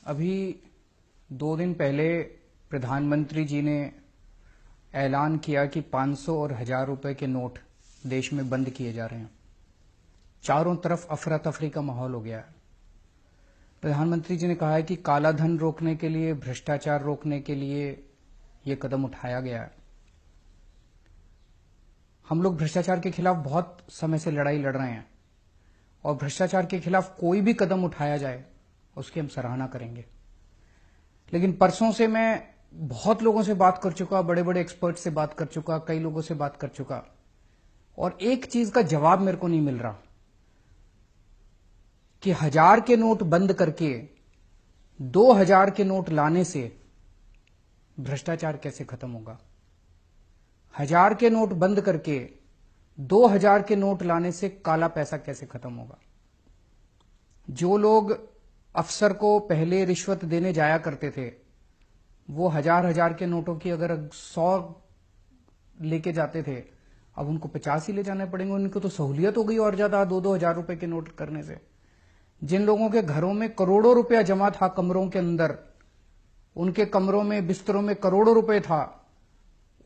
अभी 2 दिन पहले प्रधानमंत्री जी ने ऐलान किया कि 500 और 1000 रुपए के नोट देश में बंद किए जा रहे हैं। चारों तरफ अफरा तफरी का माहौल हो गया है। प्रधानमंत्री जी ने कहा है कि काला धन रोकने के लिए, भ्रष्टाचार रोकने के लिए ये कदम उठाया गया है। हम लोग भ्रष्टाचार के खिलाफ बहुत समय से लड़ाई लड़ रहे हैं और भ्रष्टाचार के खिलाफ कोई भी कदम उठाया जाए उसकी हम सराहना करेंगे। लेकिन परसों से मैं बहुत लोगों से बात कर चुका, बड़े बड़े एक्सपर्ट से बात कर चुका, कई लोगों से बात कर चुका, और एक चीज का जवाब मेरे को नहीं मिल रहा कि 1000 के नोट बंद करके 2000 के नोट लाने से भ्रष्टाचार कैसे खत्म होगा। 1000 के नोट बंद करके 2000 के नोट लाने से काला पैसा कैसे खत्म होगा। जो लोग अफसर को पहले रिश्वत देने जाया करते थे, वो 1000 के नोटों की अगर 100 लेके जाते थे, अब उनको 50 ही ले जाने पड़ेंगे। उनको तो सहूलियत हो गई और ज्यादा 2-2 हजार रुपए के नोट करने से। जिन लोगों के घरों में करोड़ों रुपया जमा था कमरों के अंदर, उनके कमरों में, बिस्तरों में करोड़ों रुपए था,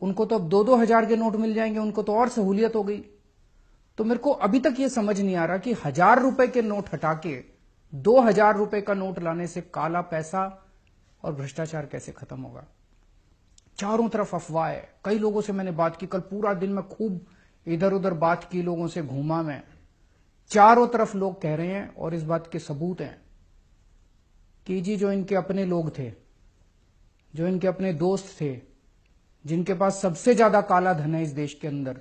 उनको तो अब 2-2 हजार के नोट मिल जाएंगे। उनको तो और सहूलियत हो गई। तो मेरे को अभी तक ये समझ नहीं आ रहा कि 1000 रुपए के नोट हटा के 2000 रुपए का नोट लाने से काला पैसा और भ्रष्टाचार कैसे खत्म होगा। चारों तरफ अफवाह है। कई लोगों से मैंने बात की, कल पूरा दिन मैं खूब इधर उधर बात की, लोगों से घूमा मैं। चारों तरफ लोग कह रहे हैं और इस बात के सबूत हैं कि जी जो इनके अपने लोग थे, जो इनके अपने दोस्त थे, जिनके पास सबसे ज्यादा काला धन है इस देश के अंदर,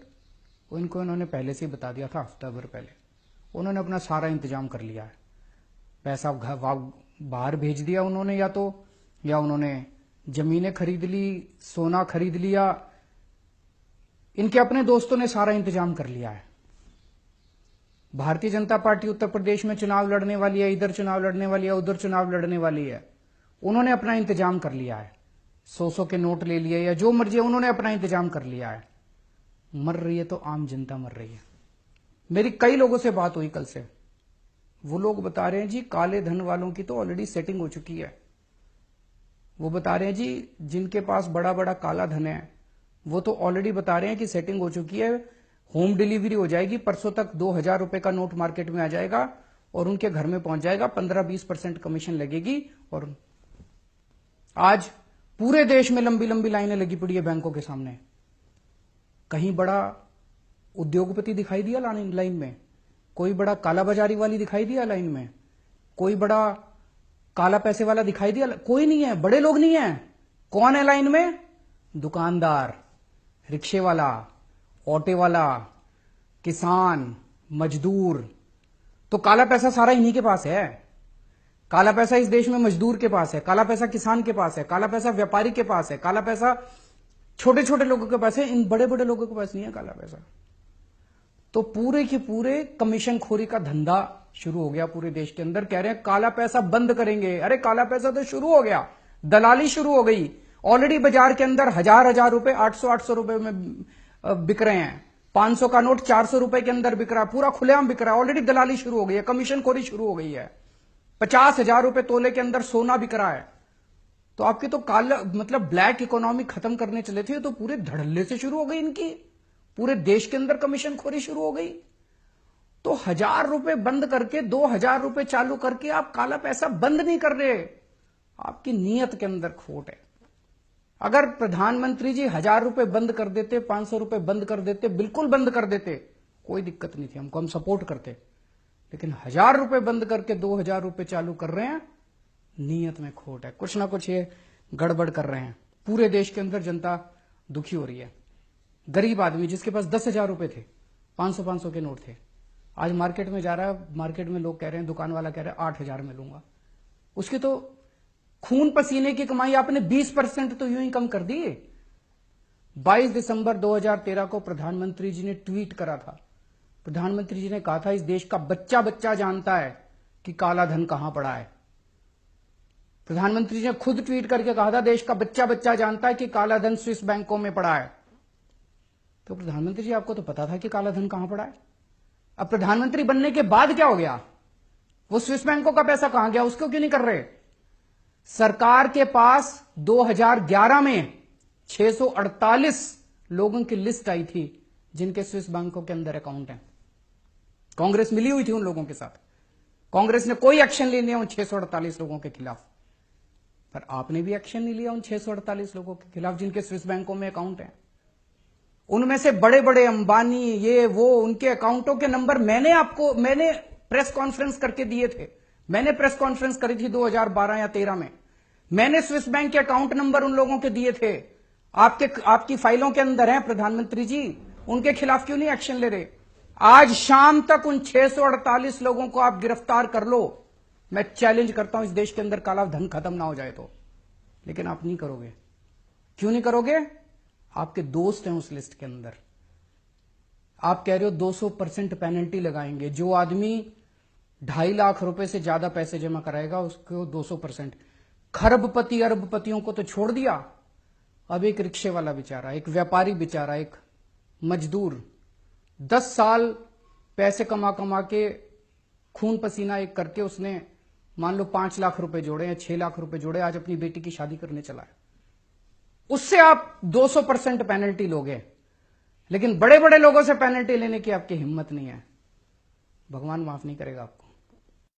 वो इनको इन्होंने पहले से ही बता दिया था, हफ्ता भर पहले। उन्होंने अपना सारा इंतजाम कर लिया है। पैसा बाहर भेज दिया उन्होंने, या उन्होंने जमीनें खरीद ली, सोना खरीद लिया। इनके अपने दोस्तों ने सारा इंतजाम कर लिया है। भारतीय जनता पार्टी उत्तर प्रदेश में चुनाव लड़ने वाली है, इधर चुनाव लड़ने वाली है, उधर चुनाव लड़ने वाली है। उन्होंने अपना इंतजाम कर लिया है। 100 के नोट ले लिए या जो मर्जी, उन्होंने अपना इंतजाम कर लिया है। मर रही है तो आम जनता मर रही है। मेरी कई लोगों से बात हुई कल से। वो लोग बता रहे हैं जी काले धन वालों की तो ऑलरेडी सेटिंग हो चुकी है। वो बता रहे हैं जी जिनके पास बड़ा बड़ा काला धन है वो तो ऑलरेडी बता रहे हैं कि सेटिंग हो चुकी है, होम डिलीवरी हो जाएगी, परसों तक 2000 रुपए का नोट मार्केट में आ जाएगा और उनके घर में पहुंच जाएगा, 15-20% कमीशन लगेगी। और आज पूरे देश में लंबी लंबी लाइनें लगी पड़ी है बैंकों के सामने। कहीं बड़ा उद्योगपति दिखाई दिया लाइन में? कोई बड़ा काला बाजारी वाली दिखाई दिया लाइन में? कोई बड़ा काला पैसे वाला दिखाई दिया? कोई नहीं है, बड़े लोग नहीं है। कौन है लाइन में? दुकानदार, रिक्शे वाला, ऑटो वाला, किसान, मजदूर। तो काला पैसा सारा इन्हीं के पास है। काला पैसा इस देश में मजदूर के पास है, काला पैसा किसान के पास है, काला पैसा व्यापारी के पास है, काला पैसा छोटे छोटे लोगों के पास है। इन बड़े बड़े लोगों के पास नहीं है काला पैसा। तो पूरे के पूरे कमीशन खोरी का धंधा शुरू हो गया पूरे देश के अंदर। कह रहे हैं काला पैसा बंद करेंगे। अरे काला पैसा तो शुरू हो गया, दलाली शुरू हो गई। ऑलरेडी बाजार के अंदर 1000 रुपए 800 रुपए में बिक रहे हैं। 500 का नोट 400 रुपए के अंदर बिक रहा है, पूरा खुलेआम बिक रहा है। ऑलरेडी दलाली शुरू हो गई है, कमीशन खोरी शुरू हो गई है। 50,000 रुपए तोले के अंदर सोना बिक रहा है। तो आपकी तो काला मतलब ब्लैक इकोनॉमी खत्म करने चले थे, तो पूरे धड़ल्ले से शुरू हो गई इनकी। पूरे देश के अंदर कमीशन खोरी शुरू हो गई। तो 1000 रुपए बंद करके 2000 रुपए चालू करके आप काला पैसा बंद नहीं कर रहे। आपकी नीयत के अंदर खोट है। अगर प्रधानमंत्री जी 1000 रुपए बंद कर देते, 500 रुपए बंद कर देते, बिल्कुल बंद कर देते, कोई दिक्कत नहीं थी, हमको, हम सपोर्ट करते। लेकिन 1000 रुपए बंद करके 2000 रुपए चालू कर रहे हैं, नीयत में खोट है। कुछ ना कुछ ये गड़बड़ कर रहे हैं। पूरे देश के अंदर जनता दुखी हो रही है। गरीब आदमी जिसके पास 10,000 रुपए थे, 500 के नोट थे, आज मार्केट में जा रहा है, मार्केट में लोग कह रहे हैं, दुकान वाला कह रहा है 8000 में लूंगा। उसके तो खून पसीने की कमाई आपने 20% तो यूं ही कम कर दी। 22 दिसंबर 2013 को प्रधानमंत्री जी ने ट्वीट करा था। प्रधानमंत्री जी ने कहा था इस देश का बच्चा बच्चा जानता है कि काला धन कहां पड़ा है। प्रधानमंत्री जी ने खुद ट्वीट करके कहा था देश का बच्चा बच्चा जानता है कि काला धन स्विस बैंकों में पड़ा है। तो प्रधानमंत्री जी आपको तो पता था कि काला धन कहां पड़ा है। अब प्रधानमंत्री बनने के बाद क्या हो गया? वो स्विस बैंकों का पैसा कहां गया? उसको क्यों नहीं कर रहे? सरकार के पास 2011 में 648 लोगों की लिस्ट आई थी जिनके स्विस बैंकों के अंदर अकाउंट हैं। कांग्रेस मिली हुई थी उन लोगों के साथ। कांग्रेस ने कोई एक्शन नहीं लिया उन 648 लोगों के खिलाफ, पर आपने भी एक्शन नहीं लिया उन 648 लोगों के खिलाफ जिनके स्विस बैंकों में अकाउंट हैं। उनमें से बड़े बड़े अंबानी, ये वो, उनके अकाउंटों के नंबर मैंने प्रेस कॉन्फ्रेंस करके दिए थे। मैंने प्रेस कॉन्फ्रेंस करी थी 2012 या 13 में। मैंने स्विस बैंक के अकाउंट नंबर उन लोगों के दिए थे। आपकी फाइलों के अंदर है प्रधानमंत्री जी। उनके खिलाफ क्यों नहीं एक्शन ले रहे? आज शाम तक उन 648 लोगों को आप गिरफ्तार कर लो। मैं चैलेंज करता हूं इस देश के अंदर काला धन खत्म ना हो जाए तो। लेकिन आप नहीं करोगे। क्यों नहीं करोगे? आपके दोस्त हैं उस लिस्ट के अंदर। आप कह रहे हो 200% पेनल्टी लगाएंगे। जो आदमी 2.5 लाख रुपए से ज्यादा पैसे जमा कराएगा उसको 200%। खरबपति अरबपतियों को तो छोड़ दिया, अब एक रिक्शे वाला बेचारा, एक व्यापारी बेचारा, एक मजदूर 10 साल पैसे कमा कमा के खून पसीना एक करके उसने मान लो 5 लाख रुपए जोड़े या 6 लाख रुपए जोड़े, आज अपनी बेटी की शादी करने चला है। उससे आप 200% पेनल्टी लोगे, लेकिन बड़े बड़े लोगों से पेनल्टी लेने की आपकी हिम्मत नहीं है। भगवान माफ नहीं करेगा आपको।